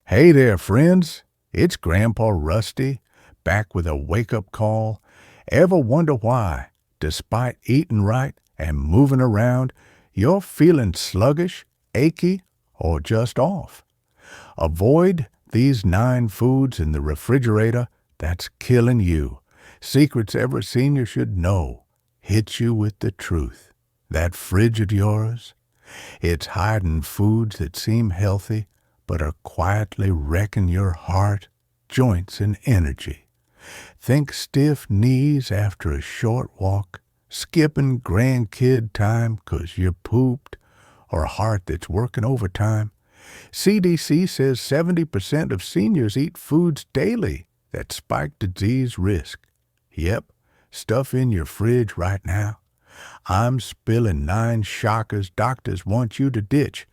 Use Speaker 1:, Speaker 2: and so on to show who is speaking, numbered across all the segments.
Speaker 1: Hey there, friends. It's Grandpa Rusty, back with a wake-up call. Ever wonder why, despite eating right and moving around, you're feeling sluggish, achy, or just off? Avoid these 9 foods in the refrigerator that's killing you. Secrets every senior should know. Hit you with the truth. That fridge of yours, it's hiding foods that seem healthy, but are quietly wrecking your heart, joints, and energy. Think stiff knees after a short walk, skipping grandkid time 'cause you pooped, or a heart that's working overtime. CDC says 70% of seniors eat foods daily that spike disease risk. Yep, stuff in your fridge right now. I'm spilling 9 shockers doctors want you to ditch,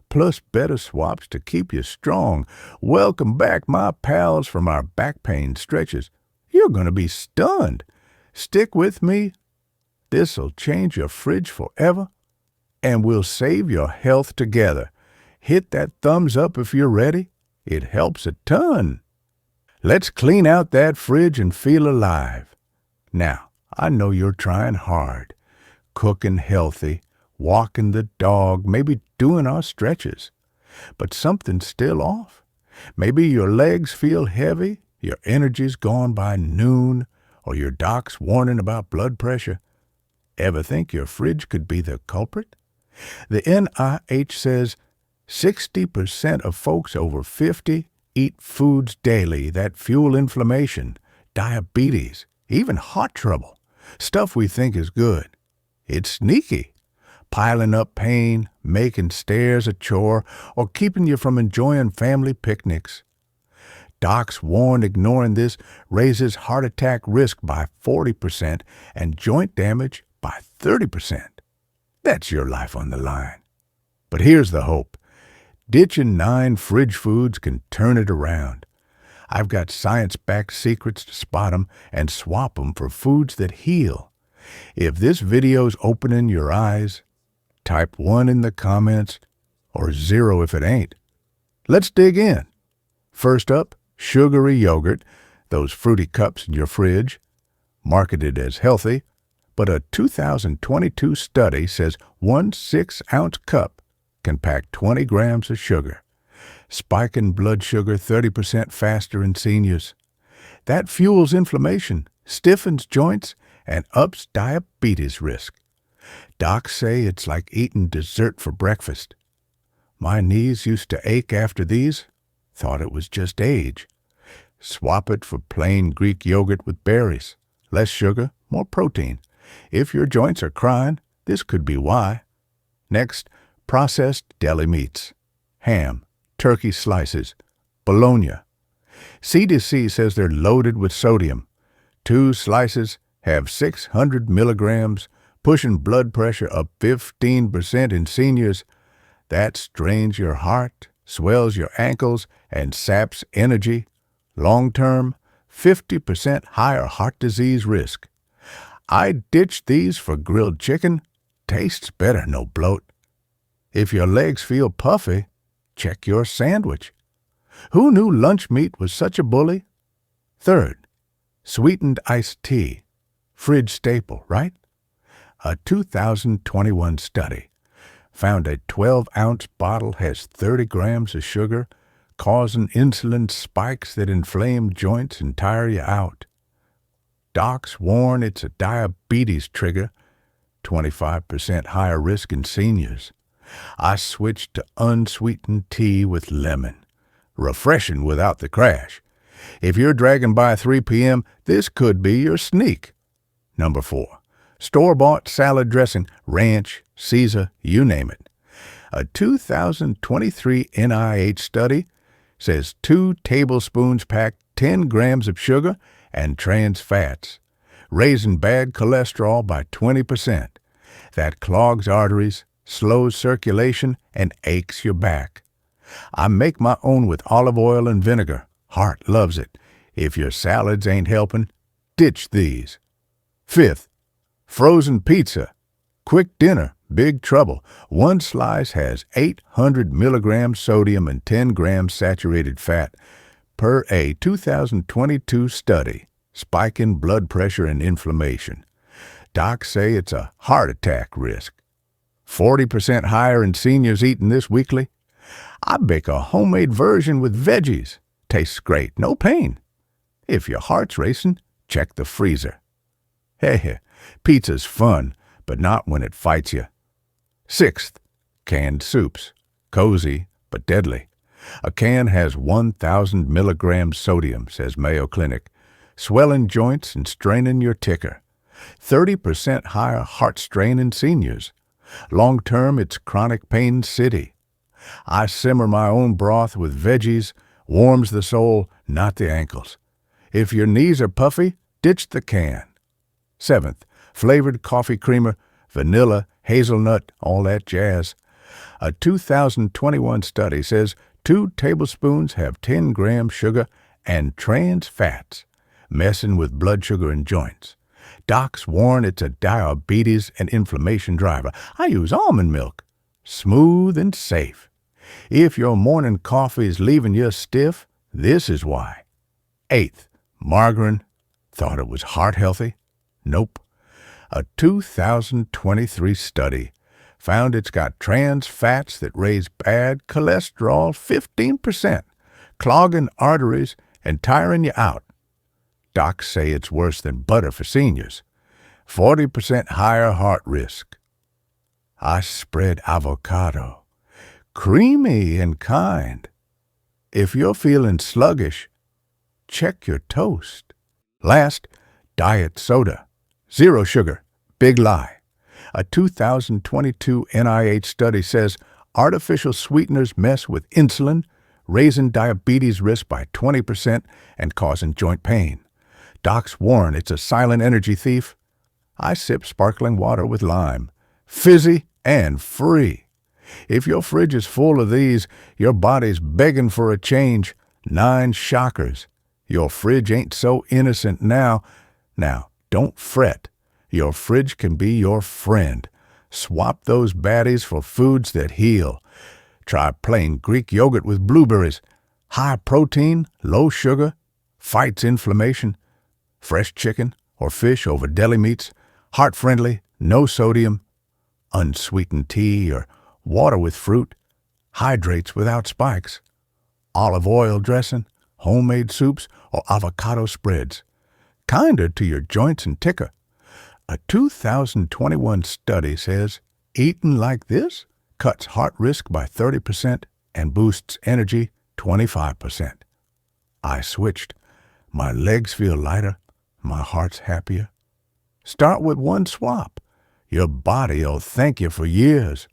Speaker 1: plus better swaps to keep you strong. Welcome back, my pals, from our back pain stretches. You're going to be stunned. Stick with me. This'll change your fridge forever, and we'll save your health together. Hit that thumbs up if you're ready. It helps a ton. Let's clean out that fridge and feel alive. Now, I know you're trying hard, cooking healthy, walking the dog, maybe doing our stretches. But something's still off. Maybe your legs feel heavy, your energy's gone by noon, or your doc's warning about blood pressure. Ever think your fridge could be the culprit? The NIH says 60% of folks over 50 eat foods daily that fuel inflammation, diabetes, even heart trouble, stuff we think is good. It's sneaky, piling up pain, making stairs a chore, or keeping you from enjoying family picnics. Docs warn ignoring this raises heart attack risk by 40% and joint damage by 30%. That's your life on the line. But here's the hope. Ditching 9 fridge foods can turn it around. I've got science-backed secrets to spot 'em and swap 'em for foods that heal. If this video's opening your eyes, type 1 in the comments, or 0 if it ain't. Let's dig in. First up, sugary yogurt, those fruity cups in your fridge, marketed as healthy, but a 2022 study says 1 6-ounce cup can pack 20 grams of sugar, spiking blood sugar 30% faster in seniors. That fuels inflammation, stiffens joints, and ups diabetes risk. Docs say it's like eating dessert for breakfast. My knees used to ache after these. Thought it was just age. Swap it for plain Greek yogurt with berries. Less sugar, more protein. If your joints are crying, this could be why. Next, processed deli meats. Ham, turkey slices, bologna. CDC says they're loaded with sodium. 2 slices have 600 milligrams, pushing blood pressure up 15% in seniors. That strains your heart, swells your ankles, and saps energy. Long-term, 50% higher heart disease risk. I ditched these for grilled chicken. Tastes better, no bloat. If your legs feel puffy, check your sandwich. Who knew lunch meat was such a bully? Third, sweetened iced tea. Fridge staple, right? A 2021 study found a 12-ounce bottle has 30 grams of sugar, causing insulin spikes that inflame joints and tire you out. Docs warn it's a diabetes trigger, 25% higher risk in seniors. I switched to unsweetened tea with lemon. Refreshing without the crash. If you're dragging by 3 p.m., this could be your sneak. Number 4. Store-bought salad dressing, ranch, Caesar, you name it. A 2023 NIH study says 2 tablespoons pack 10 grams of sugar and trans fats, raising bad cholesterol by 20%. That clogs arteries, slows circulation, and aches your back. I make my own with olive oil and vinegar. Heart loves it. If your salads ain't helping, ditch these. 5th, frozen pizza. Quick dinner, Big trouble. One slice has 800 milligrams sodium and 10 grams saturated fat per a 2022 study, spiking blood pressure and inflammation. Docs say it's a heart attack risk. 40% higher in seniors eating this weekly. I bake a homemade version with veggies. Tastes great, no pain. If your heart's racing, check the freezer. Hey, pizza's fun, but not when it fights you. Sixth, canned soups. Cozy, but deadly. A can has 1,000 milligrams sodium, says Mayo Clinic, swelling joints and straining your ticker. 30% higher heart strain in seniors. Long-term, it's chronic pain city. I simmer my own broth with veggies, warms the soul, not the ankles. If your knees are puffy, ditch the can. Seventh, flavored coffee creamer, vanilla, hazelnut, all that jazz. A 2021 study says 2 tablespoons have 10 grams sugar and trans fats, messing with blood sugar and joints. Docs warn it's a diabetes and inflammation driver. I use almond milk. Smooth and safe. If your morning coffee is leaving you stiff, this is why. Eighth, margarine. Thought it was heart healthy? Nope. A 2023 study found it's got trans fats that raise bad cholesterol 15%, clogging arteries and tiring you out. Docs say it's worse than butter for seniors. 40% higher heart risk. I spread avocado. Creamy and kind. If you're feeling sluggish, check your toast. Last, diet soda. 0 sugar. Big lie. A 2022 NIH study says artificial sweeteners mess with insulin, raising diabetes risk by 20% and causing joint pain. Docs warn it's a silent energy thief. I sip sparkling water with lime. Fizzy and free. If your fridge is full of these, your body's begging for a change. 9 shockers. Your fridge ain't so innocent now. Now, don't fret. Your fridge can be your friend. Swap those baddies for foods that heal. Try plain Greek yogurt with blueberries. High protein, low sugar, fights inflammation. Fresh chicken or fish over deli meats. Heart-friendly, no sodium. Unsweetened tea or water with fruit. Hydrates without spikes. Olive oil dressing, homemade soups, or avocado spreads. Kinder to your joints and ticker. A 2021 study says eating like this cuts heart risk by 30% and boosts energy 25%. I switched. My legs feel lighter. My heart's happier. Start with one swap. Your body'll thank you for years.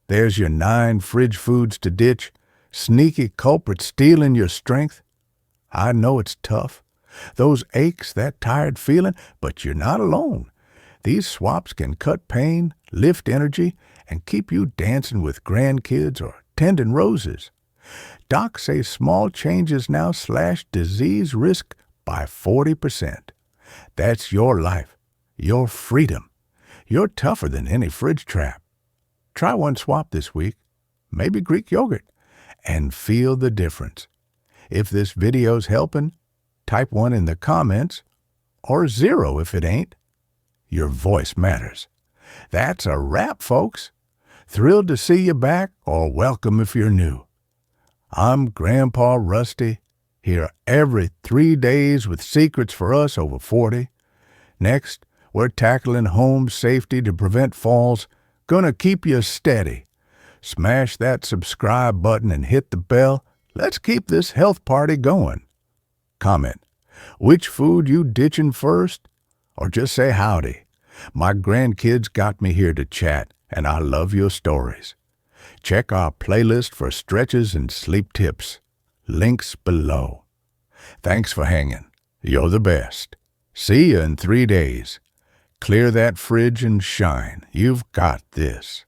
Speaker 1: There's your 9 fridge foods to ditch. Sneaky culprits stealing your strength. I know it's tough. Those aches, that tired feeling, but you're not alone. These swaps can cut pain, lift energy, and keep you dancing with grandkids or tending roses. Docs say small changes now slash disease risk by 40%. That's your life, your freedom. You're tougher than any fridge trap. Try one swap this week, maybe Greek yogurt, and feel the difference. If this video's helping, type 1 in the comments, or 0 if it ain't. Your voice matters. That's a wrap, folks. Thrilled to see you back, or welcome if you're new. I'm Grandpa Rusty, here every 3 days with secrets for us over 40. Next, we're tackling home safety to prevent falls. Gonna keep you steady. Smash that subscribe button and hit the bell. Let's keep this health party going. Comment, which food you ditching first? Or just say howdy. My grandkids got me here to chat, and I love your stories. Check our playlist for stretches and sleep tips. Links below. Thanks for hanging. You're the best. See you in 3 days. Clear that fridge and shine. You've got this.